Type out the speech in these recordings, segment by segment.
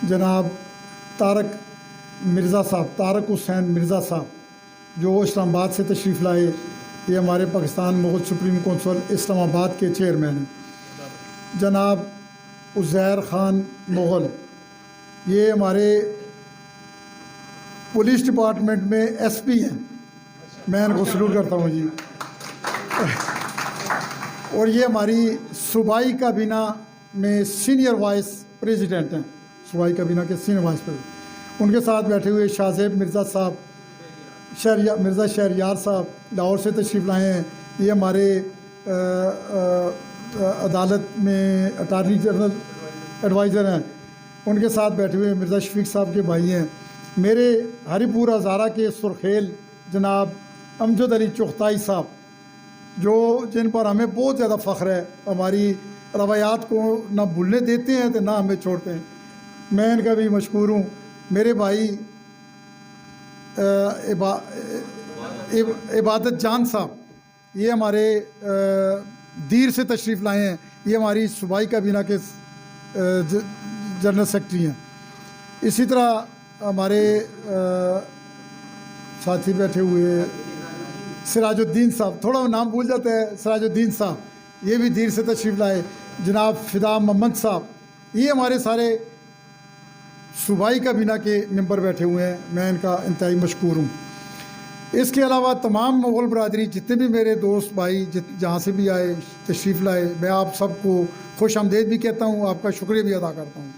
जनाब तारक मिर्ज़ा साहब, तारक हुसैन मिर्ज़ा साहब, जो इस्लामाबाद से तशरीफ़ लाए। ये हमारे पाकिस्तान मुग़ल सुप्रीम कौंसिल इस्लामाबाद के चेयरमैन हैं। जनाब उज़ैर ख़ान मुग़ल, ये हमारे पुलिस डिपार्टमेंट में एसपी हैं। मैं इनको सलूट करता हूँ जी। और ये हमारी सूबाई काबीना में सीनियर वाइस प्रेसिडेंट हैं, सूबाई काबीना के सीनियर वाइस प्रेसिडेंट। उनके साथ बैठे हुए शाहज़ेब मिर्ज़ा साहब, मिर्ज़ा शहरयार साहब लाहौर से तशरीफ़ लाए हैं। ये हमारे अदालत में अटार्नी जनरल एडवाइज़र हैं। उनके साथ बैठे हुए मिर्ज़ा शफीक साहब के भाई हैं। मेरे हरीपुर हज़ारा के सुरखेल जनाब अमजद अली चुगताई साहब, जिन पर हमें बहुत ज़्यादा फ़ख्र है। हमारी रवायात को ना भूलने देते हैं तो ना हमें छोड़ते हैं। मैं इनका भी मशकूर हूँ। मेरे भाई इबादत जान साहब, ये हमारे दीर से तशरीफ़ लाए हैं। ये हमारी सूबाई काबीना के जनरल सेक्रेटरी हैं। इसी तरह हमारे साथी बैठे हुए सिराजुद्दीन साहब, थोड़ा नाम भूल जाता है, सिराजुद्दीन साहब, ये भी दीर से तशरीफ़ लाए। जनाब फ़िदा मोहम्मद साहब, ये हमारे सारे सूबाई काबीना के मेंबर बैठे हुए हैं। मैं इनका इंतहाई मशकूर हूँ। इसके अलावा तमाम मुग़ल बरदरी, जितने भी मेरे दोस्त भाई जहाँ से भी आए तशरीफ़ लाए, मैं आप सबको खुश आमदीद भी कहता हूँ, आपका शुक्रिया भी अदा करता हूँ।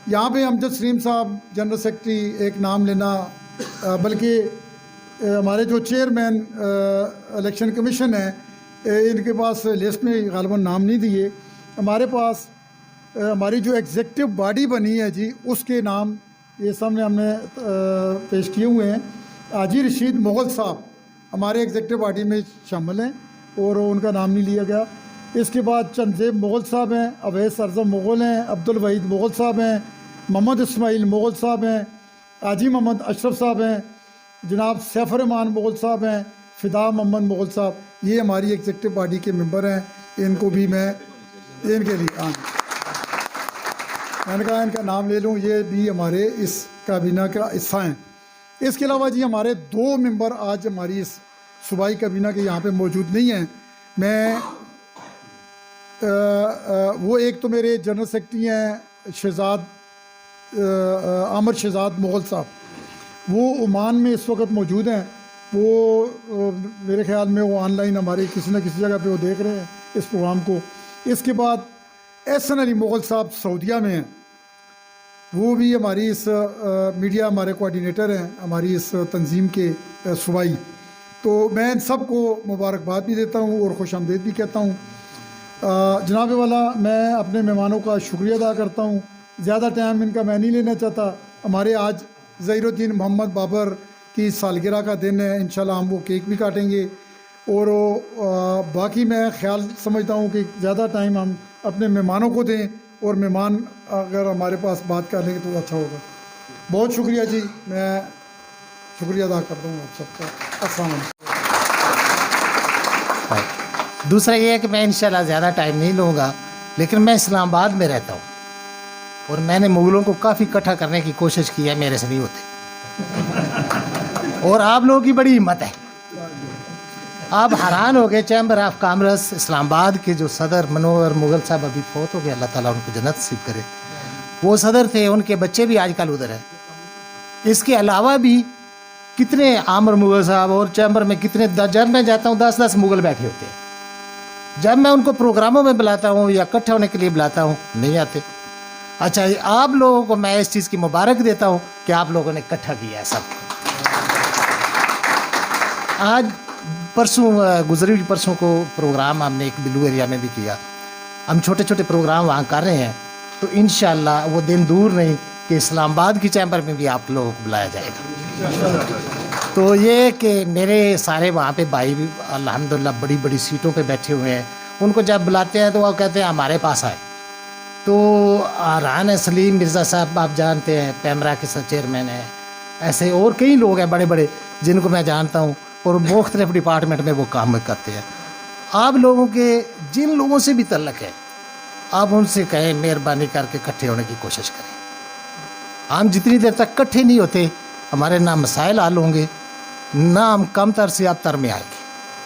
यहाँ पे अमजद सलीम साहब जनरल सेक्रेटरी, एक नाम लेना, बल्कि हमारे जो चेयरमैन इलेक्शन कमीशन है, इनके पास लिस्ट में ग़ालिबन नाम नहीं दिए। हमारे पास हमारी जो एग्जेक्टिव बॉडी बनी है जी, उसके नाम ये सामने हमने पेश किए हुए हैं। हाजी रशीद मुग़ल साहब हमारे एग्जेक्टिव बॉडी में शामिल हैं और उनका नाम नहीं लिया गया। इसके बाद चंदजेब मुग़ल साहब हैं, अवैस अरज़म मुग़ल हैं, अब्दुल वहीद मुग़ल साहब हैं, मोहम्मद इस्माइल मुग़ल साहब हैं, हाजी मोहम्मद अशरफ साहब हैं, जनाब सैफ रहमान मुग़ल साहब हैं, फ़िदा मोहम्मद मुग़ल साहब, ये हमारी एग्जेक्टिव बॉडी के मेंबर हैं। इनको भी मैं इनके लिए मैंने कहा इनका नाम ले लूँ, ये भी हमारे इस काबीना का हिस्सा हैं। इसके अलावा जी हमारे दो मेंबर आज हमारी इस सूबाई काबीना के यहाँ पे मौजूद नहीं हैं। मैं वो एक तो मेरे जनरल सेक्रेटरी हैं आमिर शहजाद मुग़ल साहब, वो ओमान में इस वक्त मौजूद हैं। वो मेरे ख़्याल में वो ऑनलाइन हमारी किसी न किसी जगह पे वो देख रहे हैं इस प्रोग्राम को। इसके बाद एहसन अली मुग़ल साहब सऊदीया में हैं, वो भी हमारी इस मीडिया हमारे कोऑर्डिनेटर हैं, हमारी इस तंजीम के सूबाई। तो मैं इन सब को मुबारकबाद भी देता हूँ और खुश आमदीद भी कहता हूँ। जनाब वाला, मैं अपने मेहमानों का शुक्रिया अदा करता हूँ। ज़्यादा टाइम इनका मैं नहीं लेना चाहता। हमारे आज ज़हीरुद्दीन मोहम्मद बाबर की सालगिरह का दिन है, इंशाल्लाह हम वो केक भी काटेंगे। और बाकी मैं ख्याल समझता हूँ कि ज़्यादा टाइम हम अपने मेहमानों को दें और मेहमान अगर हमारे पास बात कर लेंगे तो अच्छा होगा। बहुत शुक्रिया जी, मैं शुक्रिया अदा करता हूँ आप सबका। अस्सलाम वालेकुम। दूसरा ये है कि मैं इंशाल्लाह ज़्यादा टाइम नहीं लूँगा, लेकिन मैं इस्लामाबाद में रहता हूँ और मैंने मुग़लों को काफ़ी इकट्ठा करने की कोशिश की है, मेरे से नहीं होते। और आप लोगों की बड़ी हिम्मत है। आप हैरान हो गए, चैम्बर ऑफ कॉमर्स इस्लामाबाद के जो सदर मनोहर मुग़ल साहब अभी फौत हो गए, अल्लाह ताला उनको जन्नत नसीब करे, वो सदर थे, उनके बच्चे भी आजकल उधर हैं। इसके अलावा भी कितने आमिर मुग़ल साहब और चैम्बर में कितने, जब मैं जाता हूँ 10-10 मुग़ल बैठे होते हैं। जब मैं उनको प्रोग्रामों में बुलाता हूँ या इकट्ठे होने के लिए बुलाता हूँ, नहीं आते। अच्छा, आप लोगों को मैं इस चीज़ की मुबारक देता हूँ कि आप लोगों ने इकट्ठा किया है सब। आज परसों गुजरी हुई परसों को प्रोग्राम हमने एक बिल्लू एरिया में भी किया। हम छोटे छोटे प्रोग्राम वहाँ कर रहे हैं, तो इंशाल्लाह वो दिन दूर नहीं कि इस्लामाबाद की चैम्बर में भी आप लोगों को बुलाया जाएगा। तो ये कि मेरे सारे वहाँ पे भाई भी अल्हम्दुलिल्लाह बड़ी बड़ी सीटों पे बैठे हुए हैं, उनको जब बुलाते हैं तो वो कहते हैं हमारे पास आए। तो राना सलीम मिर्ज़ा साहब आप जानते हैं, पैमरा के चेयरमैन हैं, ऐसे और कई लोग हैं बड़े बड़े जिनको मैं जानता हूँ और मुख्तलिफ डिपार्टमेंट में वो काम करते हैं। आप लोगों के जिन लोगों से भी तल्लक है, आप उनसे कहें मेहरबानी करके इकट्ठे होने की कोशिश करें। हम जितनी देर तक इकट्ठे नहीं होते हमारे ना मसाइल हल होंगे, ना हम कम तर से अबतर में आएंगे,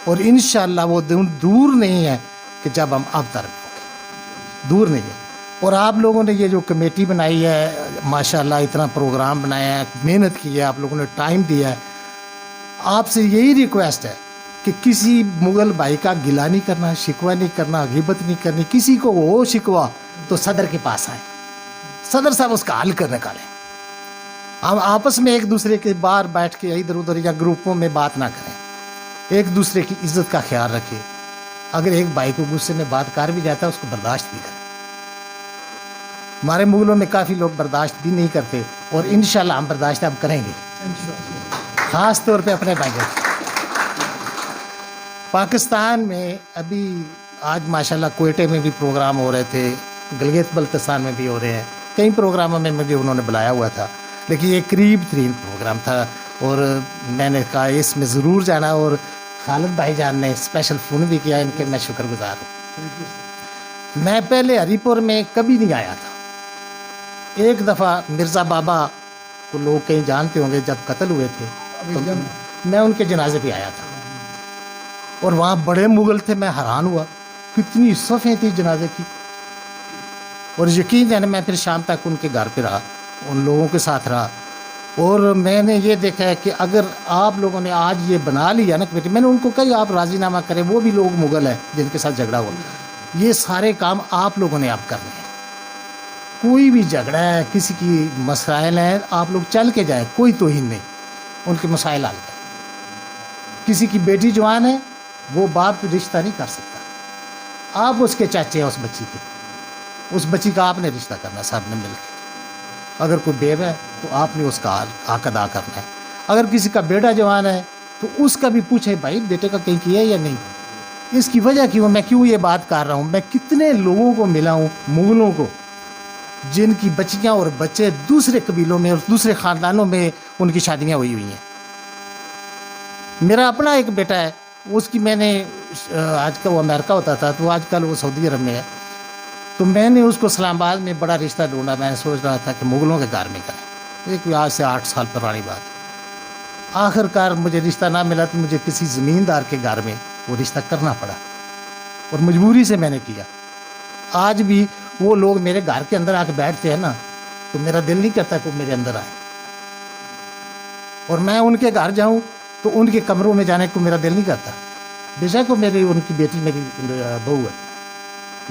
और इंशाअल्लाह वो दिन दूर नहीं है कि जब हम अबतर में होंगे, दूर नहीं है। और आप लोगों ने ये जो कमेटी बनाई है, माशाअल्लाह इतना प्रोग्राम बनाया है, मेहनत की है, आप लोगों ने टाइम दिया है, आपसे यही रिक्वेस्ट है कि किसी मुगल भाई का गिला नहीं करना, शिकवा नहीं करना, गिबत नहीं करनी, किसी को हो शिकवा तो सदर के पास आए, सदर साहब उसका हल कर निकालें। हम आपस में एक दूसरे के बाहर बैठ के इधर उधर या ग्रुपों में बात ना करें, एक दूसरे की इज्जत का ख्याल रखें। अगर एक भाई को गुस्से में बात कर भी जाता है उसको बर्दाश्त भी करें। हमारे मुगलों में काफ़ी लोग बर्दाश्त भी नहीं करते, और इंशाल्लाह हम बर्दाश्त अब करेंगे, ख़ास तौर पे अपने भाइयों। पाकिस्तान में अभी आज माशाल्लाह कोयटे में भी प्रोग्राम हो रहे थे, गिलगित बल्तिस्तान में भी हो रहे हैं, कई प्रोग्रामों में मुझे उन्होंने बुलाया हुआ था, लेकिन ये करीब तरीन प्रोग्राम था और मैंने कहा इसमें ज़रूर जाना, और खालिद भाईजान ने स्पेशल फ़ोन भी किया, इनके मैं शुक्रगुजार हूँ। मैं पहले हरीपुर में कभी नहीं आया था। एक दफ़ा मिर्ज़ा बाबा को लोग कहीं जानते होंगे, जब कत्ल हुए थे तो मैं उनके जनाजे पे आया था, और वहाँ बड़े मुगल थे, मैं हैरान हुआ कितनी सफ़ें थी जनाजे की। और यकीन है, मैं फिर शाम तक उनके घर पे रहा, उन लोगों के साथ रहा, और मैंने ये देखा है कि अगर आप लोगों ने आज ये बना लिया ना कमेटी, मैंने उनको कहा आप राजीनामा करें, वो भी लोग मुगल हैं जिनके साथ झगड़ा हुआ, ये सारे काम आप लोगों ने आप करने हैं। कोई भी झगड़ा है, किसी की मसाइल है, आप लोग चल के जाए, कोई तोहिन नहीं, उनके मसाइल हल करें। किसी की बेटी जवान है, वो बाप रिश्ता नहीं कर सकता, आप उसके चाचे हैं उस बच्ची के, उस बच्ची का आपने रिश्ता करना साहब ने मिल के। अगर कोई बेवा है तो आपने उसका हक अदा करना है। अगर किसी का बेटा जवान है तो उसका भी पूछे भाई बेटे का कहीं किया है या नहीं। इसकी वजह क्यों, मैं क्यों ये बात कर रहा हूँ, मैं कितने लोगों को मिला हूँ मुगलों को जिनकी बच्चियाँ और बच्चे दूसरे कबीलों में और दूसरे ख़ानदानों में उनकी शादियाँ हुई हैं। मेरा अपना एक बेटा है, उसकी मैंने आजकल वो अमेरिका होता था तो आजकल वो सऊदी अरब में है, तो मैंने उसको इस्लामाबाद में बड़ा रिश्ता ढूंढा। मैं सोच रहा था कि मुगलों के घर में करें, एक आज से 8 साल पुरानी बात। आखिरकार मुझे रिश्ता ना मिला तो मुझे किसी ज़मींदार के घर में वो रिश्ता करना पड़ा, और मजबूरी से मैंने किया। आज भी वो लोग मेरे घर के अंदर आके बैठते हैं ना, तो मेरा दिल नहीं करता कि वो मेरे अंदर आए, और मैं उनके घर जाऊं तो उनके कमरों में जाने को मेरा दिल नहीं करता। बेशक वो मेरी उनकी बेटी मेरी बहू है।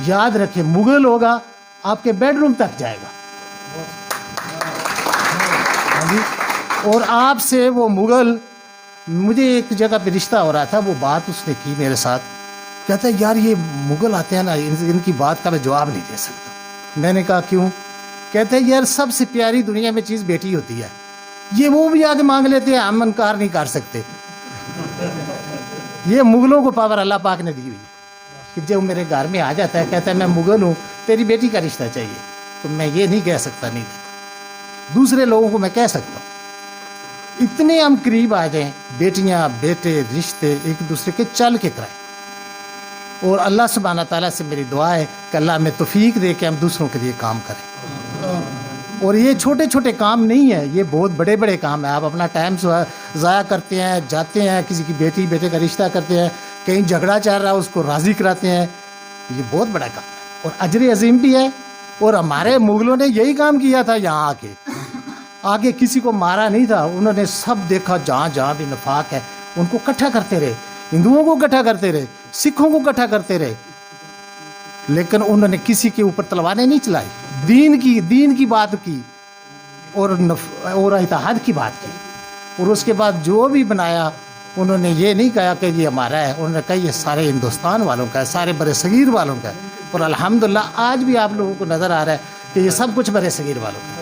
याद रखें, मुगल होगा आपके बेडरूम तक जाएगा, और आपसे वो मुगल, मुझे एक जगह पे रिश्ता हो रहा था, वो बात उसने की मेरे साथ, कहता है यार ये मुगल आते हैं ना, इनकी बात का मैं जवाब नहीं दे सकता। मैंने कहा क्यों? कहते हैं यार सबसे प्यारी दुनिया में चीज़ बेटी होती है, ये वो भी आगे मांग लेते हैं, हम इनकार नहीं कर सकते। ये मुगलों को पावर अल्लाह पाक ने दी हुई है कि जब मेरे घर में आ जाता है, कहता है मैं मुगल हूँ, तेरी बेटी का रिश्ता चाहिए, तो मैं ये नहीं कह सकता नहीं देता। दूसरे लोगों को मैं कह सकता हूँ। इतने हम करीब आ जाएं, बेटियाँ बेटे रिश्ते एक दूसरे के चल के कराएं। और अल्लाह सुब्हाना तआला से मेरी दुआ है कि अल्लाह हमें तौफीक दे के हम दूसरों के लिए काम करें। और ये छोटे छोटे काम नहीं है, ये बहुत बड़े बड़े काम है। आप अपना टाइम ज़ाया करते हैं, जाते हैं, किसी की बेटी बेटे का रिश्ता करते हैं, कहीं झगड़ा चल रहा है उसको राज़ी कराते हैं, ये बहुत बड़ा काम है और अजर अजीम भी है। और हमारे मुगलों ने यही काम किया था, यहाँ आके किसी को मारा नहीं था, उन्होंने सब देखा, जहाँ जहाँ भी नफाक है उनको इकट्ठा करते रहे, हिंदुओं को इकट्ठा करते रहे, सिखों को इकट्ठा करते रहे, लेकिन उन्होंने किसी के ऊपर तलवारें नहीं चलाई। दीन की बात की और इत्तेहाद की बात की। और उसके बाद जो भी बनाया उन्होंने ये नहीं कहा कि ये हमारा है, उन्होंने कहा ये सारे हिंदुस्तान वालों का है, सारे बड़े सगीर वालों का है। और अल्हम्दुलिल्लाह आज भी आप लोगों को नज़र आ रहा है कि ये सब कुछ बड़े सगीर वालों का है।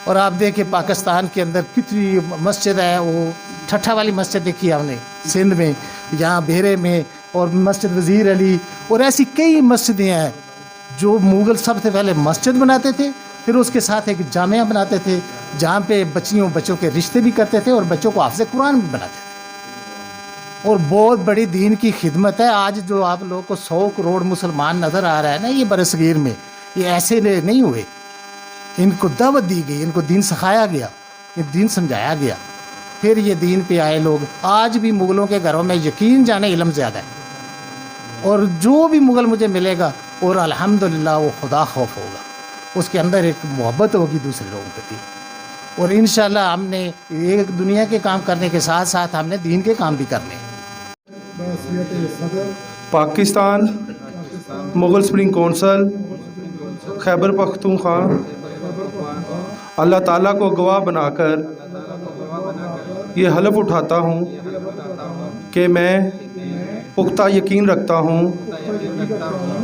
और आप देखिए पाकिस्तान के अंदर कितनी मस्जिद है, वो ठट्ठा वाली मस्जिद देखी है हमने सिंध में, यहाँ बेरे में, और मस्जिद वज़ीर अली, और ऐसी कई मस्जिदें हैं जो मुग़ल सबसे पहले मस्जिद बनाते थे, फिर उसके साथ एक जामिया बनाते थे जहाँ पे बच्चों के रिश्ते भी करते थे और बच्चों को हाफ़िज़ कुरान भी बनाते थे। और बहुत बड़ी दीन की खिदमत है। आज जो आप लोगों को 100 करोड़ मुसलमान नज़र आ रहा है ना ये बरसगीर में, ये ऐसे नहीं हुए, इनको दावत दी गई, इनको दीन सिखाया गया, ये दीन समझाया गया, फिर ये दीन पे आए लोग। आज भी मुग़लों के घरों में यकीन जाने इल्म ज़्यादा है, और जो भी मुग़ल मुझे मिलेगा और अल्हम्दुलिल्लाह वो खुदा खौफ होगा, उसके अंदर एक मोहब्बत होगी दूसरे लोगों के प्रति। और इंशाल्लाह हमने एक दुनिया के काम करने के साथ साथ हमने दीन के काम भी करने हैं। पाकिस्तान मुग़ल स्प्रिंग कौंसल खैबर पख्तूनख्वा अल्लाह ताला को गवाह बनाकर ये हलफ उठाता हूँ कि मैं पुख्ता यकीन रखता हूँ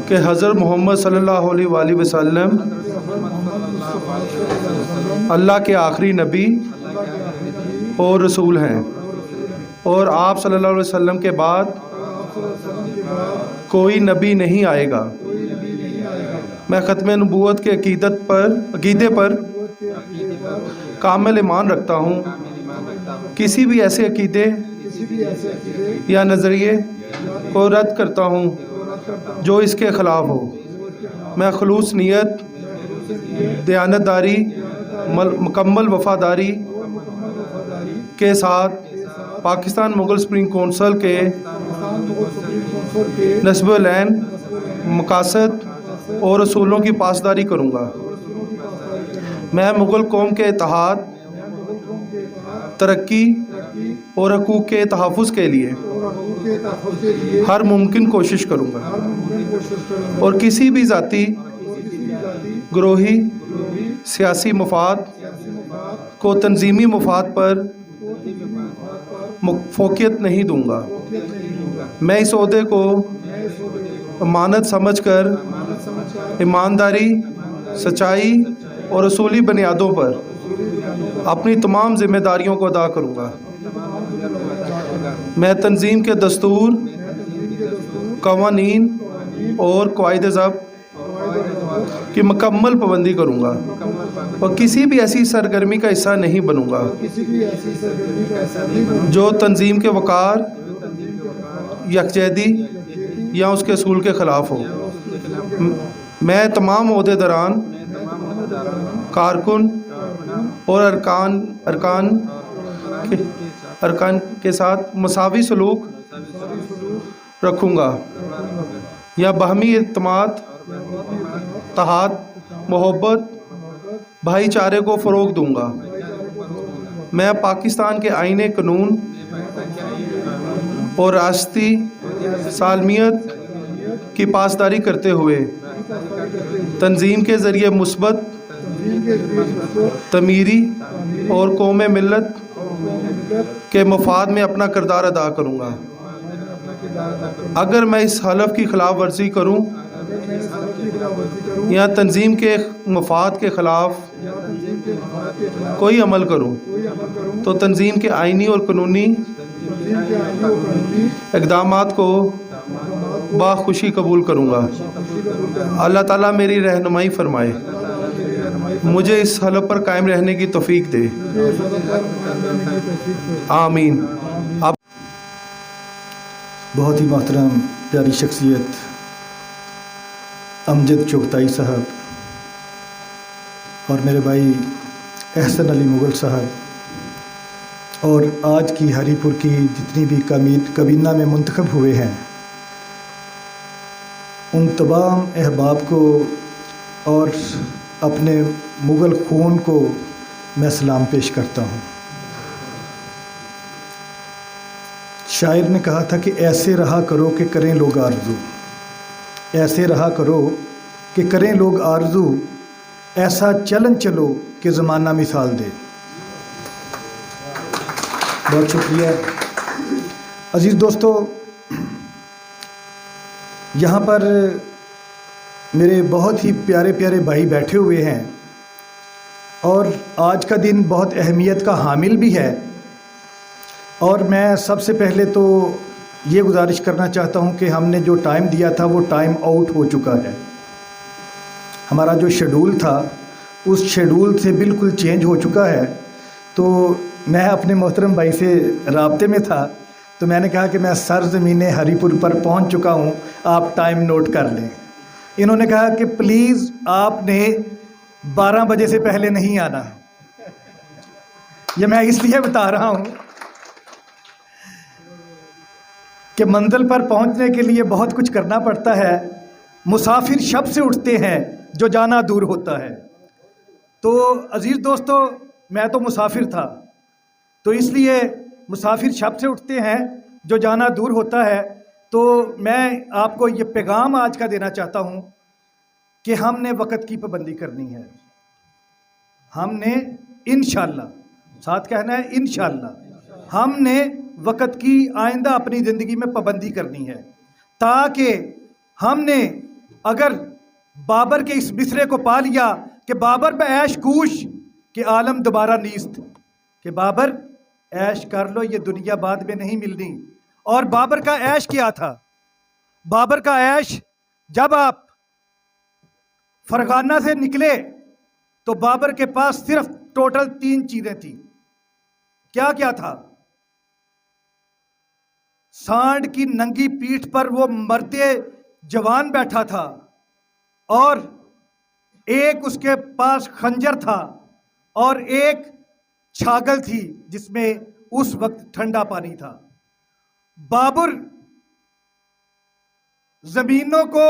कि हज़रत मोहम्मद सल्लल्लाहु अलैहि वसल्लम अल्लाह के आखिरी नबी और रसूल हैं, और आप सल्लल्लाहु अलैहि वसल्लम के बाद कोई नबी नहीं आएगा। मैं ख़त्म नबूवत के अक़ीदे पर कामिल ईमान रखता हूँ। किसी भी ऐसे अक़ीदे या नज़रिए को रद्द करता हूँ जो इसके ख़िलाफ़ हो। मैं खलूस नीयत, दयानतदारी, मुकम्मल वफ़ादारी के साथ पाकिस्तान मुग़ल स्प्रिंग कौंसल के नस्ब-ए-ऐन, मकासद और रसूलों की पासदारी करूँगा। मैं मुग़ल कौम के इत्तेहाद, तरक्की और हकूक़ के तहफ़्फ़ुज़ के लिए हर मुमकिन कोशिश करूँगा, और किसी भी ज़ाती, ग्रोही, सियासी मफाद को तंजीमी मफाद पर फोकियत नहीं दूँगा। मैं इस ओहदे को अमानत समझकर ईमानदारी, सच्चाई और रसूली बुनियादों पर अपनी तमाम ज़िम्मेदारियों को अदा करूँगा। मैं तंजीम के दस्तूर, कवानीन और क़वाइद-ए-ज़ब्त की मुकम्मल पाबंदी करूँगा, और किसी भी ऐसी सरगर्मी का हिस्सा नहीं बनूँगा जो तंजीम के वक़ार, यकजहती या उसके असूल के ख़िलाफ़ हो। मैं तमाम ओहदेदारान, कारकुन और अरकान के साथ मसावी सलूक रखूँगा या बाहमी एतमाद, तहाद, मोहब्बत, भाईचारे को फ़रोग़ दूँगा। मैं पाकिस्तान के आईने कानून और राष्ट्रीय सालमियत की पासदारी करते हुए तंजीम के ज़रिए मुस्बत, तमीरी और कौम मिलत के मफाद में अपना किरदार अदा करूँगा। अगर मैं इस हलफ की खिलाफ वर्जी करूँ या तंजीम के मफाद के ख़िलाफ़ कोई अमल करूँ तो तंजीम के आइनी और कानूनी इक़दामात को बाखुशी कबूल करूँगा। अल्लाह ताला मेरी रहनुमाई फरमाए, मुझे इस हलफ पर कायम रहने की तौफीक दे। आमीन। आप बहुत ही मोहतरम प्यारी शख्सियत अमजद चुगताई साहब और मेरे भाई एहसन अली मुग़ल साहब, और आज की हरीपुर की जितनी भी कबीना में मुंतखब हुए हैं उन तमाम अहबाब को और अपने मुग़ल खून को मैं सलाम पेश करता हूँ। शायर ने कहा था कि ऐसे रहा करो कि करें लोग आरज़ू, ऐसे रहा करो कि करें लोग आरज़ू, ऐसा चलन चलो कि ज़माना मिसाल दे। बहुत शुक्रिया। अज़ीज़ दोस्तों, यहाँ पर मेरे बहुत ही प्यारे प्यारे भाई बैठे हुए हैं और आज का दिन बहुत अहमियत का हामिल भी है, और मैं सबसे पहले तो ये गुजारिश करना चाहता हूँ कि हमने जो टाइम दिया था वो टाइम आउट हो चुका है। हमारा जो शेड्यूल था उस शेड्यूल से बिल्कुल चेंज हो चुका है। तो मैं अपने मोहतरम भाई से राब्ते में था, तो मैंने कहा कि मैं सरज़मीन हरीपुर पर पहुँच चुका हूँ, आप टाइम नोट कर लें। इन्होंने कहा कि प्लीज़ आपने 12 बजे से पहले नहीं आना। ये मैं इसलिए बता रहा हूँ कि मंजिल पर पहुँचने के लिए बहुत कुछ करना पड़ता है। मुसाफिर शब से उठते हैं जो जाना दूर होता है। तो अज़ीज़ दोस्तों, मैं तो मुसाफिर था, तो इसलिए मुसाफिर शब से उठते हैं जो जाना दूर होता है। तो मैं आपको ये पैगाम आज का देना चाहता हूँ कि हमने वक़्त की पाबंदी करनी है। हमने इंशाअल्लाह, साथ कहना है इंशाअल्लाह, हमने वक़्त की आइंदा अपनी ज़िंदगी में पाबंदी करनी है, ताकि हमने अगर बाबर के इस मिसरे को पा लिया कि बाबर पे ऐश कूश कि आलम दोबारा नीस्त, कि बाबर ऐश कर लो, ये दुनिया बाद में नहीं मिलनी। और बाबर का ऐश क्या था? बाबर का ऐश, जब आप फरगाना से निकले तो बाबर के पास सिर्फ टोटल 3 चीजें थी। क्या क्या था? सांड की नंगी पीठ पर वो मर्दे जवान बैठा था, और एक उसके पास खंजर था, और एक छागल थी जिसमें उस वक्त ठंडा पानी था। बाबर जमीनों को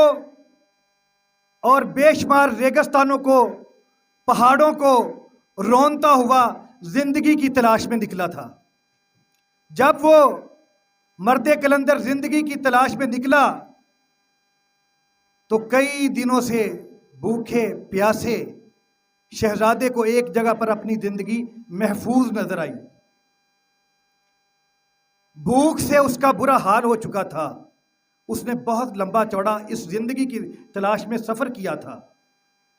और बेशुमार रेगिस्तानों को, पहाड़ों को रोंदता हुआ जिंदगी की तलाश में निकला था। जब वो मर्दे कलंदर जिंदगी की तलाश में निकला तो कई दिनों से भूखे प्यासे शहजादे को एक जगह पर अपनी जिंदगी महफूज नजर आई। भूख से उसका बुरा हाल हो चुका था। उसने बहुत लंबा चौड़ा इस जिंदगी की तलाश में सफर किया था।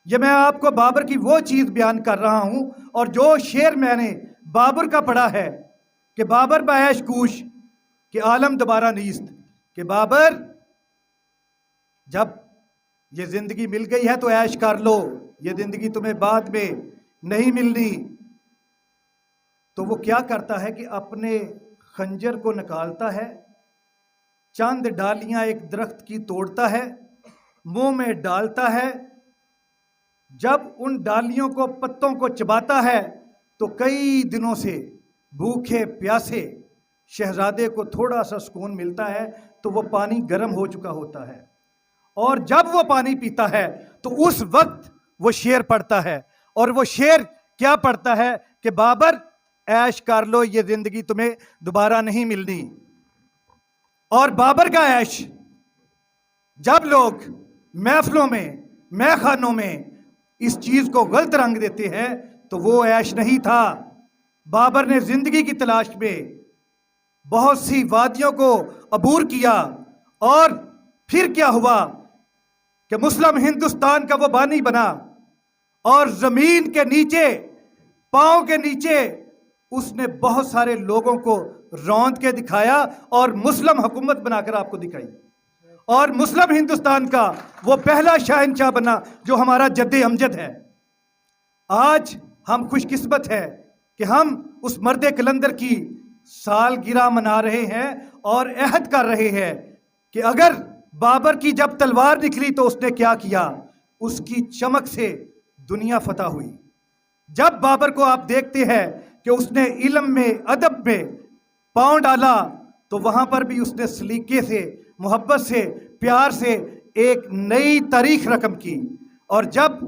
ये मैं आपको बाबर की वो चीज बयान कर रहा हूं, और जो शेर मैंने बाबर का पढ़ा है कि बाबर बऐश कूश कि आलम दोबारा नीस्त, कि बाबर जब ये जिंदगी मिल गई है तो ऐश कर लो, ये जिंदगी तुम्हें बाद में नहीं मिलनी। तो वो क्या करता है कि अपने खंजर को निकालता है, चंद डालियां एक दरख्त की तोड़ता है, मुंह में डालता है। जब उन डालियों को, पत्तों को चबाता है तो कई दिनों से भूखे प्यासे शहजादे को थोड़ा सा सुकून मिलता है। तो वो पानी गर्म हो चुका होता है, और जब वो पानी पीता है तो उस वक्त वो शेर पढ़ता है। और वो शेर क्या पढ़ता है कि बाबर ऐश कर लो, ये जिंदगी तुम्हें दोबारा नहीं मिलनी। और बाबर का ऐश, जब लोग महफिलों में, महखानों में इस चीज को गलत रंग देते हैं तो वो ऐश नहीं था। बाबर ने जिंदगी की तलाश में बहुत सी वादियों को अबूर किया, और फिर क्या हुआ कि मुस्लिम हिंदुस्तान का वो बानी बना, और जमीन के नीचे, पांव के नीचे उसने बहुत सारे लोगों को रौंद के दिखाया और मुस्लिम हुकूमत बनाकर आपको दिखाई। और मुस्लिम हिंदुस्तान का वो पहला शहंशाह बना जो हमारा जद्दे अमजद है। आज हम खुशकिस्मत है कि हम उस मर्दे कलंदर की सालगिरह मना रहे हैं और अहद कर रहे हैं कि अगर बाबर की जब तलवार निकली तो उसने क्या किया, उसकी चमक से दुनिया फतह हुई। जब बाबर को आप देखते हैं कि उसने इल्म में, अदब में पांव डाला, तो वहां पर भी उसने सलीके से, मोहब्बत से, प्यार से एक नई तारीख रकम की। और जब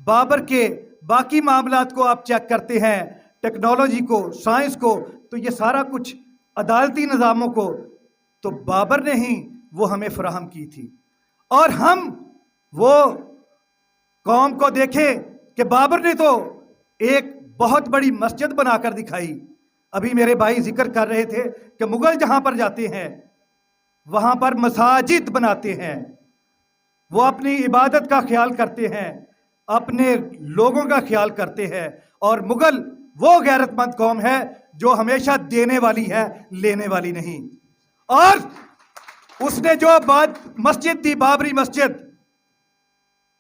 बाबर के बाकी मामलात को आप चेक करते हैं, टेक्नोलॉजी को, साइंस को, तो ये सारा कुछ अदालती निज़ामों को तो बाबर ने ही वो हमें फराहम की थी। और हम वो कौम को देखें कि बाबर ने तो एक बहुत बड़ी मस्जिद बनाकर दिखाई। अभी मेरे भाई जिक्र कर रहे थे कि मुगल जहां पर जाते हैं वहां पर मसाजिद बनाते हैं, वो अपनी इबादत का ख्याल करते हैं, अपने लोगों का ख्याल करते हैं। और मुगल वो गैरतमंद कौम है जो हमेशा देने वाली है, लेने वाली नहीं। और उसने जो बाद मस्जिद दी, बाबरी मस्जिद,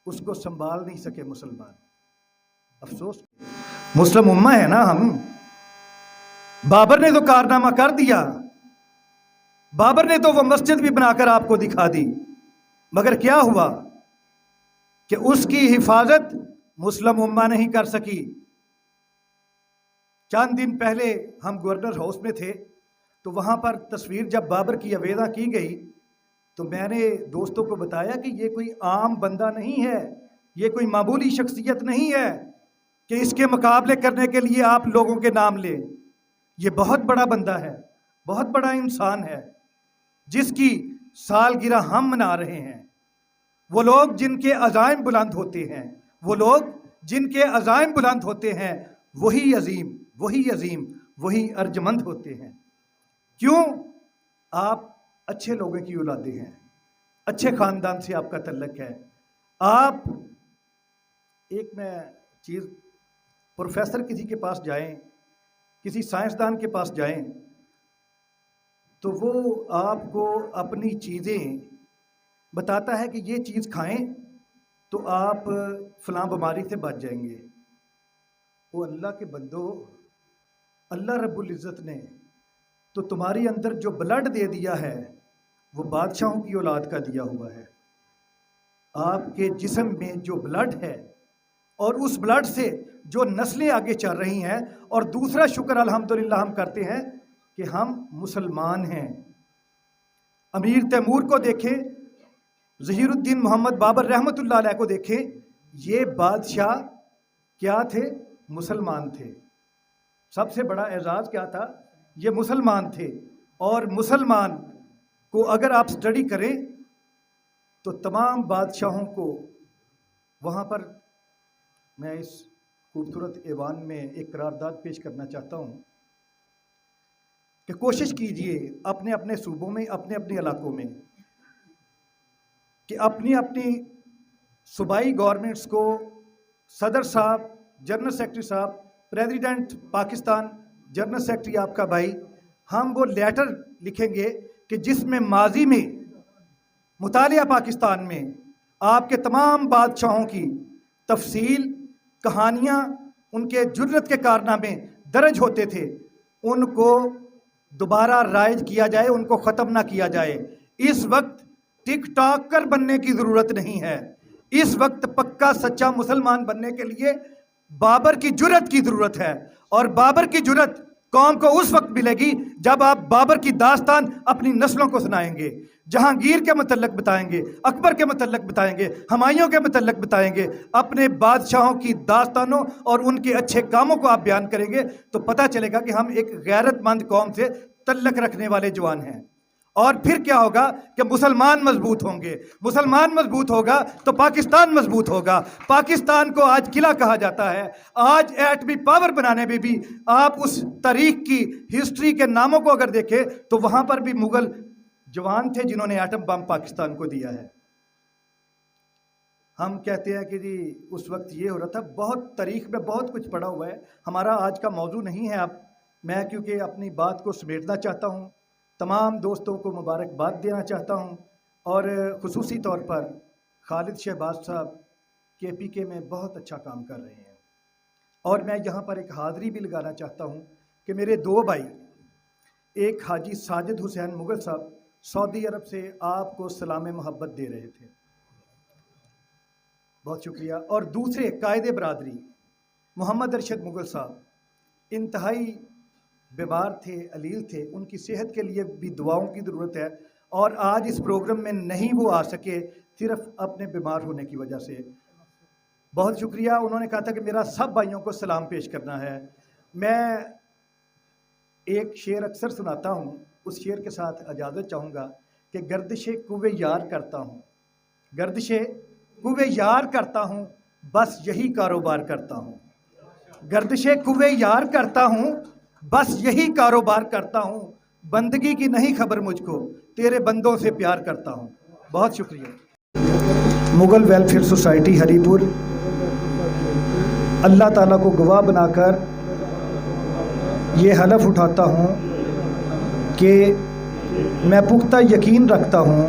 उसको संभाल नहीं सके मुसलमान। अफसोस, मुस्लिम उम्मा है ना हम। बाबर ने तो कारनामा कर दिया, बाबर ने तो वो मस्जिद भी बनाकर आपको दिखा दी, मगर क्या हुआ कि उसकी हिफाजत मुस्लिम उम्मा नहीं कर सकी। चंद दिन पहले हम गवर्नर हाउस में थे, तो वहाँ पर तस्वीर जब बाबर की अवेदा की गई तो मैंने दोस्तों को बताया कि ये कोई आम बंदा नहीं है, ये कोई मामूली शख्सियत नहीं है कि इसके मुकाबले करने के लिए आप लोगों के नाम लें। ये बहुत बड़ा बंदा है, बहुत बड़ा इंसान है, जिसकी सालगिरह हम मना रहे हैं। वो लोग जिनके अज़ाइम बुलंद होते हैं, वो लोग जिनके अज़ाइम बुलंद होते हैं, वही अजीम, वही अर्जमंद होते हैं। क्यों? आप अच्छे लोगों की औलादे हैं, अच्छे ख़ानदान से आपका तल्लक है। आप एक मैं चीज़, प्रोफेसर किसी के पास जाएं, किसी साइंसदान के पास जाएं, तो वो आपको अपनी चीज़ें बताता है कि ये चीज़ खाएं तो आप फ़लाँ बीमारी से बच जाएंगे। वो अल्लाह के बंदो, अल्लाह रब्बुल इज़्ज़त ने तो तुम्हारे अंदर जो ब्लड दे दिया है वो बादशाहों की औलाद का दिया हुआ है। आपके जिस्म में जो ब्लड है और उस ब्लड से जो नस्लें आगे चल रही हैं, और दूसरा शुक्र अल्हम्दुलिल्लाह हम करते हैं कि हम मुसलमान हैं। अमीर तैमूर को देखें, ज़हीरुद्दीन मोहम्मद बाबर रहमतुल्लाह अलैह को देखें, ये बादशाह क्या थे? मुसलमान थे। सबसे बड़ा एजाज़ क्या था? ये मुसलमान थे। और मुसलमान को अगर आप स्टडी करें तो तमाम बादशाहों को वहाँ पर, मैं इस खूबसूरत ऐवान में एक करारदाद पेश करना चाहता हूँ कि कोशिश कीजिए अपने अपने सूबों में, अपने अपने इलाकों में, कि अपनी अपनी सूबाई गवर्नमेंट्स को सदर साहब, जनरल सेक्रेटरी साहब, प्रेसिडेंट पाकिस्तान, जनरल सेक्रेटरी आपका भाई, हम वो लेटर लिखेंगे कि जिसमें माजी में मुतालिया पाकिस्तान में आपके तमाम बादशाहों की तफसील, कहानियाँ, उनके जुर्रत के कारनामे दर्ज होते थे, उनको दोबारा राइज किया जाए, उनको ख़त्म ना किया जाए। इस वक्त टिक टॉक कर बनने की ज़रूरत नहीं है। इस वक्त पक्का सच्चा मुसलमान बनने के लिए बाबर की जुर्रत की ज़रूरत है। और बाबर की जुर्रत कौम को उस वक्त मिलेगी जब आप बाबर की दास्तान अपनी नस्लों को सुनाएंगे, जहांगीर के मतलब बताएंगे, अकबर के मतलब बताएंगे, हुमायूं के मतलब बताएंगे, अपने बादशाहों की दास्तानों और उनके अच्छे कामों को आप बयान करेंगे, तो पता चलेगा कि हम एक गैरतमंद कौम से तल्लक रखने वाले जवान हैं। और फिर क्या होगा कि मुसलमान मजबूत होंगे। मुसलमान मजबूत होगा तो पाकिस्तान मजबूत होगा। पाकिस्तान को आज किला कहा जाता है। आज एटमी पावर बनाने में भी आप उस तारीख की हिस्ट्री के नामों को अगर देखें तो वहाँ पर भी मुगल जवान थे जिन्होंने एटम बम पाकिस्तान को दिया है। हम कहते हैं कि जी उस वक्त ये हो रहा था। बहुत तारीख में बहुत कुछ पड़ा हुआ है, हमारा आज का मौजू नहीं है। अब मैं क्योंकि अपनी बात को समेटना चाहता हूँ, तमाम दोस्तों को मुबारकबाद देना चाहता हूँ, और ख़ुसूसी तौर पर खालिद शहबाज साहब KPK में बहुत अच्छा काम कर रहे हैं। और मैं यहाँ पर एक हाज़री भी लगाना चाहता हूँ कि मेरे दो भाई, एक हाजी साजिद हुसैन मुग़ल साहब सऊदी अरब से आपको सलाम मोहब्बत दे रहे थे, बहुत शुक्रिया। और दूसरे कायदे बरादरी मोहम्मद अरशद मुग़ल साहब इंतहाई बीमार थे, अलील थे, उनकी सेहत के लिए भी दुआओं की ज़रूरत है। और आज इस प्रोग्राम में नहीं वो आ सके, सिर्फ अपने बीमार होने की वजह से। बहुत शुक्रिया। उन्होंने कहा था कि मेरा सब भाइयों को सलाम पेश करना है। मैं एक शेर अक्सर सुनाता हूँ, उस शेर के साथ इजाज़त चाहूँगा कि गर्दिशे कुवे यार करता हूँ, गर्दिशे कुवे यार करता हूँ, बस यही कारोबार करता हूँ। गर्दिशे कुवे यार करता हूँ, बस यही कारोबार करता हूँ। बंदगी की नहीं खबर मुझको, तेरे बंदों से प्यार करता हूँ। बहुत शुक्रिया। मुग़ल वेलफेयर सोसाइटी हरीपुर अल्लाह ताला को गवाह बनाकर ये हलफ उठाता हूँ कि मैं पुख्ता यकीन रखता हूँ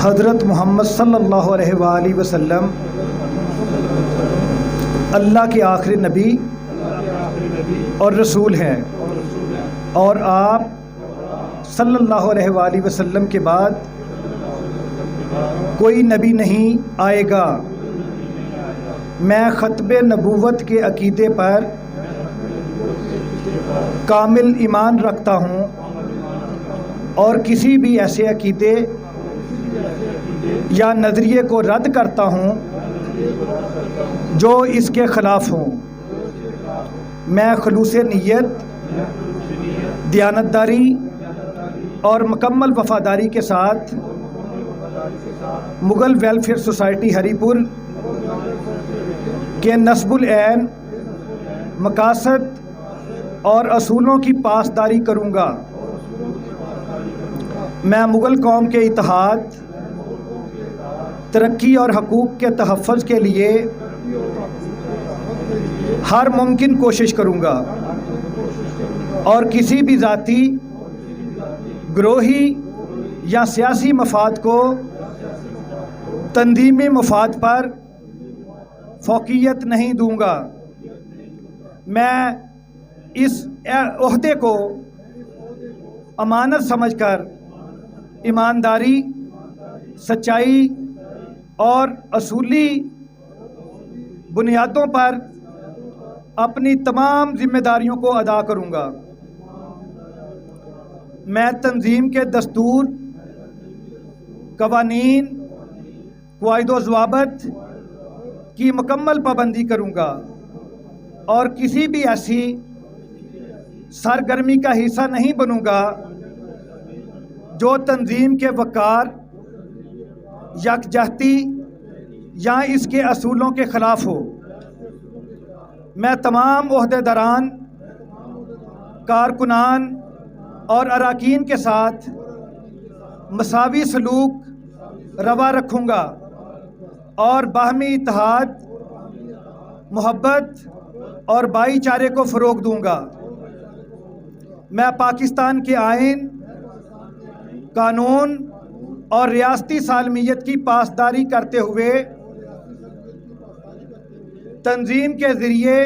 हज़रत मोहम्मद सल्लल्लाहु अलैहि वसल्लम अल्लाह के आखिरी नबी और रसूल हैं, और आप सल्लल्लाहु अलैहि वसल्लम के बाद कोई नबी नहीं आएगा। میں ختم نبوت کے عقیدے پر کامل ایمان رکھتا ہوں اور کسی بھی ایسے عقیدے یا نظریے کو رد کرتا ہوں جو اس کے خلاف ہوں۔ میں خلوص نیت، دیانتداری اور مکمل وفاداری کے ساتھ مغل ویلفیئر سوسائٹی ہری پور کے نصب العین مقاصد اور اصولوں کی پاسداری کروں گا۔ میں مغل قوم کے اتحاد، ترقی اور حقوق کے تحفظ کے لیے ہر ممکن کوشش کروں گا اور کسی بھی ذاتی، گروہی یا سیاسی مفاد کو تنظیمی مفاد پر فوقیت نہیں دوں گا۔ میں اس عہدے کو امانت سمجھ کر ایمانداری، سچائی اور اصولی بنیادوں پر اپنی تمام ذمہ داریوں کو ادا کروں گا۔ میں تنظیم کے دستور، قوانین، قواعد و ضوابط کی مکمل پابندی کروں گا اور کسی بھی ایسی سرگرمی کا حصہ نہیں بنوں گا جو تنظیم کے وقار، یکجہتی یا اس کے اصولوں کے خلاف ہو۔ میں تمام عہدیداران، کارکنان اور اراکین کے ساتھ مساوی سلوک روا رکھوں گا اور باہمی اتحاد، محبت اور بھائی چارے کو فروغ دوں گا۔ میں پاکستان کے آئین، قانون اور ریاستی سالمیت کی پاسداری کرتے ہوئے تنظیم کے ذریعے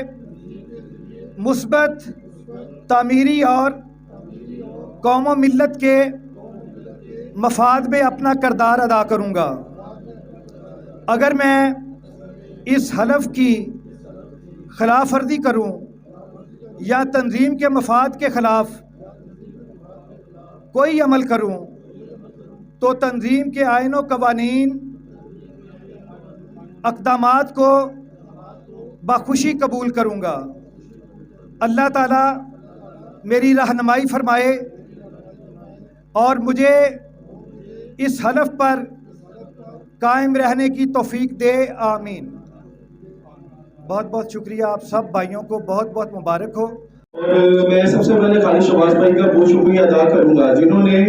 مثبت، تعمیری اور قوم و ملت کے مفاد میں اپنا کردار ادا کروں گا۔ اگر میں اس حلف کی خلاف ورزی کروں یا تنظیم کے مفاد کے خلاف کوئی عمل کروں تو تنظیم کے آئین و قوانین، اقدامات کو بخوشی قبول کروں گا۔ اللہ تعالیٰ میری رہنمائی فرمائے اور مجھے اس حلف پر قائم رہنے کی توفیق دے، آمین۔ بہت بہت شکریہ، آپ سب بھائیوں کو بہت بہت مبارک ہو۔ اور میں سب سے پہلے خالد شہباز بھائی کا بہت شکریہ ادا کروں گا جنہوں نے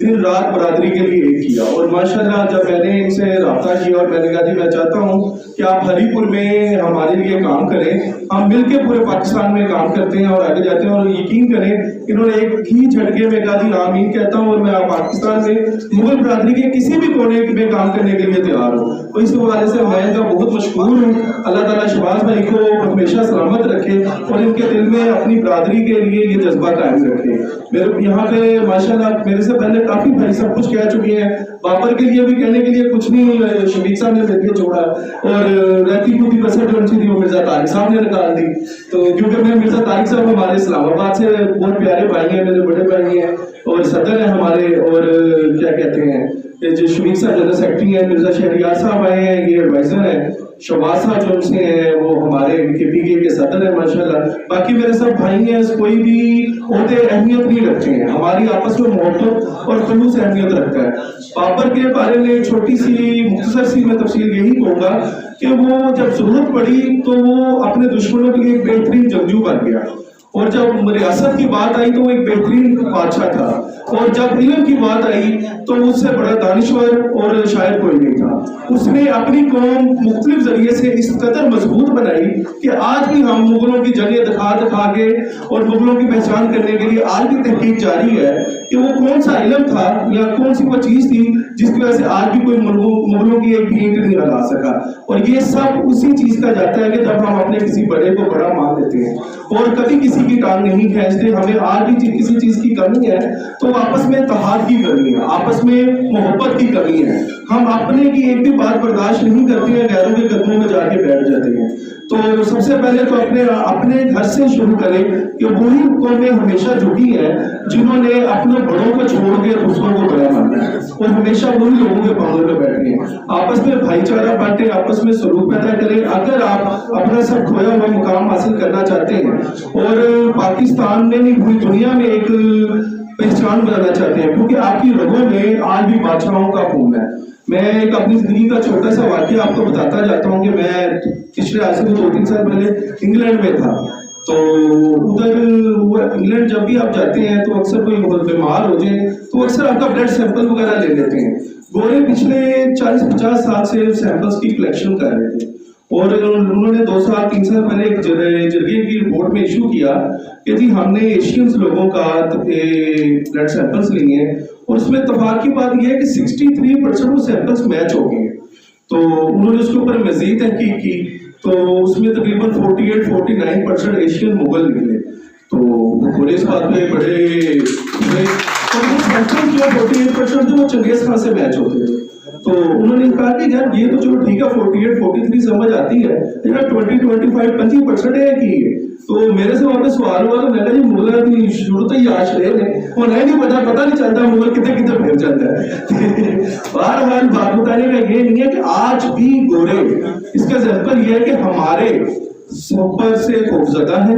دن رات برادری کے لیے ایک کیا، اور ماشاءاللہ جب میں نے ان سے رابطہ کیا اور میں نے کہا جی میں چاہتا ہوں کہ آپ ہری پور میں ہمارے لیے کام کریں، ہم مل کے پورے پاکستان میں کام کرتے ہیں اور آگے جاتے ہیں، اور یقین کریں انہوں نے ایک ہی جھٹکے میں کہا جی آمین کہتا ہوں، اور میں پاکستان میں مغل برادری کے کسی بھی کونے میں کام کرنے کے لیے تیار ہوں۔ تو اس حوالے سے میں ان کا بہت مشکور ہوں۔ اللہ تعالیٰ شہباز بھائی کو ہمیشہ سلامت رکھے اور ان کے دل میں اپنی برادری کے لیے یہ جذبہ قائم رکھے۔ میرے یہاں پہ ماشاءاللہ میرے سے پہلے کافی بھائی سب کچھ کہہ چکے ہیں، بابر کے لیے بھی کہنے کے لیے کچھ نہیں، شفیق صاحب نے میرے چھوڑا، اور رہتی خودی بسٹ جو تھی وہ مرزا طارق صاحب نے نکال دی، تو کیونکہ میں مرزا طارق صاحب ہمارے اسلام آباد سے بہت پیارے بھائی ہیں، میرے بڑے بھائی ہیں اور صدر ہیں ہمارے، اور کیا کہتے ہیں جو شفیق صاحب جنرل سیکرٹری ہیں، مرزا شہریار صاحب آئے ہیں، یہ ایڈوائزر ہیں، شہباز صاحب جو ان سے ہیں وہ ہمارے کے پی کے صدر ہیں ماشاءاللہ۔ باقی میرے سب بھائی ہیں، کوئی بھی عہدے اہمیت نہیں رکھتے ہیں، ہماری آپس میں محبت اور خلوص اہمیت رکھتا ہے۔ بابر کے بارے میں ایک چھوٹی سی مختصر سی میں تفصیل یہی کہوں گا کہ وہ جب ضرورت پڑی تو وہ اپنے دشمنوں کے لیے ایک بہترین جنگجو بن گیا، اور جب ریاست کی بات آئی تو وہ ایک بہترین بادشاہ تھا، اور جب علم کی بات آئی تو اس سے بڑا دانشور اور شاعر کوئی نہیں تھا۔ اس نے اپنی قوم مختلف ذریعے سے اس قدر مضبوط بنائی کہ آج بھی ہم مغلوں کی جگہ دکھا کے اور مغلوں کی پہچان کرنے کے لیے آج بھی تحقیق جاری ہے کہ وہ کون سا علم تھا یا کون سی وہ چیز تھی جس کی وجہ سے آج بھی کوئی مغلوں کی ایک اینٹ نہیں ہلا سکا، اور یہ سب اسی چیز کا جاتا ہے کہ جب ہم اپنے کسی بڑے کو بڑا مان لیتے ہیں اور کبھی کسی किसी की टांग नहीं खींचते, हमें आज भी किसी चीज की कमी है तो आपस में इत्तेहाद की कमी है, आपस में मोहब्बत की कमी है। हम अपने की एक भी बात बर्दाश्त नहीं करते हैं, गैरों के कदमों में जाके बैठ जाते हैं। तो सबसे पहले तो अपने घर से शुरू करें कि वही कौमें हमेशा झुकी है जिन्होंने अपने बड़ों को छोड़ के दूसरों को बड़ा माना है, और हमेशा वही लोगों के पांवों पे बैठे हैं। आपस में भाईचारा बांटे, आपस में सलूक पैदा करें। अगर आप अपना सब खोया हुआ मुकाम हासिल करना चाहते हैं और पाकिस्तान में नहीं पूरी दुनिया में एक पहचान बनाना चाहते हैं, क्योंकि आपकी रगों में आज भी बादशाहों का खून है। मैं एक अपनी जिंदगी का छोटा सा वाकया आपको बताता जाता हूँ कि मैं पिछले आज से 2-3 साल पहले इंग्लैंड में था। तो उधर इंग्लैंड जब भी आप जाते हैं तो अक्सर कोई बीमार हो जाए तो अक्सर आपका ब्लड सैंपल वगैरह ले लेते हैं। गोरे पिछले 40-50 साल से सैंपल्स की कलेक्शन कर रहे थे, और उन्होंने 2-3 साल पहले एक जरिए की रिपोर्ट में इशू किया कि जी हमने एशियंस लोगों का ब्लड सैंपल्स लिए हैं, और उसमें इत्तेफाक की बात यह है कि 63% वो सैंपल्स मैच हो गए। तो उन्होंने उसके ऊपर मजीद तहकीक की तो उसमें तकरीबन 48-49% एशियन मुगल निकले। तो गोरे इस बात पे बड़े 48% जो वो चंगेज खान से मैच होते थे। तो उन्होंने कहा कि यार ये तो चलो ठीक है 48-43 समझ आती है, लेकिन 20-25-25% है कि तो मेरे से वहाँ पे सवाल हुआ तो मैं कहा जी मुगल की शुरू तो ही आज रहे हैं और नहीं पता नहीं चलता मुगल कितने कितने फिर जाता है। बार बात बताने का ये नहीं है कि आज भी गोरे, इसका एग्जाम्पल ये है कि हमारे सफर से खौफजदा है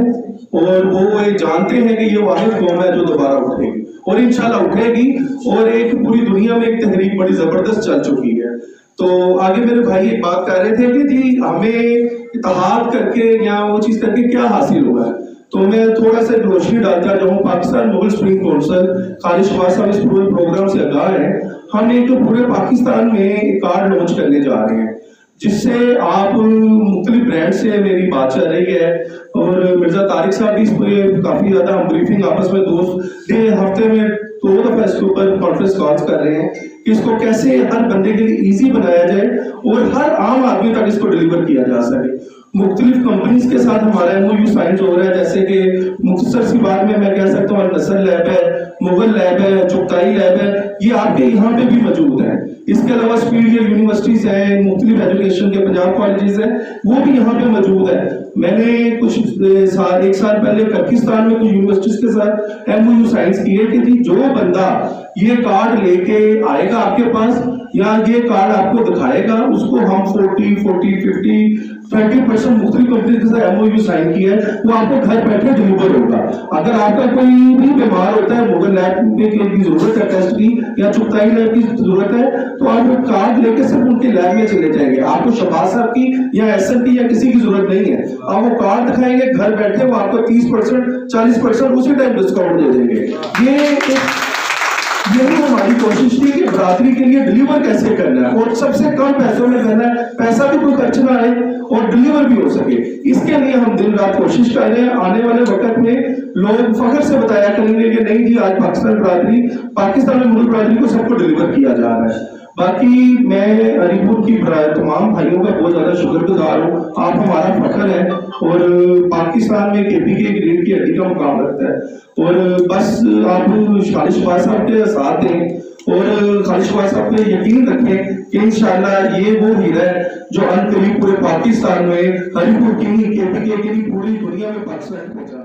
और वो ये जानते हैं कि ये वाहिद कौम है जो दोबारा उठेगी और इंशाल्लाह उठेगी, और एक पूरी दुनिया में एक तहरीक बड़ी जबरदस्त चल चुकी है। तो आगे मेरे भाई एक बात कर रहे थे कि जी हमें इत्तेहाद करके या वो चीज करके क्या हासिल हुआ है, तो मैं थोड़ा सा रोशनी डालता जाऊँ। पाकिस्तान मुगल स्प्रिंग काउंसिल खालिद शहबाज साहब इस पूरे प्रोग्राम से आगाह है। हम एक पूरे पाकिस्तान में एक कार्ड लॉन्च करने जा रहे हैं जिससे आप मुख्तलिफ ब्रांड से मेरी बात चल रही है, और मिर्जा तारिक साहब भी इस पर काफी ज्यादा हम ब्रीफिंग आपस में दोस्त हफ्ते में 2 दफा इसके ऊपर कॉन्फ्रेंस कॉल्स कर रहे हैं कि इसको कैसे हर बंदे के लिए इजी बनाया जाए और हर आम आदमी तक इसको डिलीवर किया जा सके। मुख्तलिफ कंपनीज के साथ हमारा MOU साइन हो रहा है, जैसे कि मुख्तसर सी बात में मैं कह सकता हूँ नसर लैब है, मुगल लैब है, चुगताई लैब है, ये आपके यहाँ पे भी मौजूद है। इसके अलावा स्पीड यूनिवर्सिटीज हैं, मुख्तलिफ एजुकेशन के पंजाब कॉलेजेस हैं, वो भी यहाँ पे मौजूद है। मैंने एक साल पहले पाकिस्तान में कुछ यूनिवर्सिटीज के साथ MOU साइन किए कि जी जो बंदा ये कार्ड लेके आएगा आपके पास या ये कार्ड आपको दिखाएगा उसको हम 40-50-20% मुख्तलिफ कंपनी के साथ MOU साइन किया है, वो आपको घर बैठे डिलीवर होगा। अगर आपका कोई भी बीमार होता है, मुगल लैब की जरूरत है टेस्ट की या चुगताई लैब की जरूरत है, तो आप वो कार्ड लेके सिर्फ उनके लैब में चले जाएंगे। आपको शहबाज साहब की या SM की या किसी की जरूरत नहीं है, आप वो कार्ड दिखाएंगे घर बैठे, वो आपको 30% 40% उसी टाइम डिस्काउंट दे देंगे। यही हमारी कोशिश थी कि बरादरी के लिए डिलीवर कैसे करना है और सबसे कम पैसों में करना है, पैसा भी कोई खर्च ना आए और डिलीवर भी हो सके। इसके लिए हम दिन रात कोशिश कर रहे हैं। आने वाले वक्त में लोग फख्र से बताया करेंगे कि नहीं जी आज पाकिस्तान में मुल्क बरादरी को सबको डिलीवर किया जा रहा है। बाकी मैं हरीपुर की तमाम भाइयों का बहुत ज्यादा शुक्रगुजार हूँ, आप हमारा फख्र है और पाकिस्तान में KPK की रीढ़ की हड्डी का मुकाम रखता है। और बस आप खालिद शहबाज साहब के साथ दें और खालिद शहबाज साहब पे यकीन रखें कि इंशाल्लाह ये वो हीरा है जो अनकरीब पूरे पाकिस्तान में हरीपुर की नहीं KPK की नहीं पूरी दुनिया में पाकिस्तान को पहचान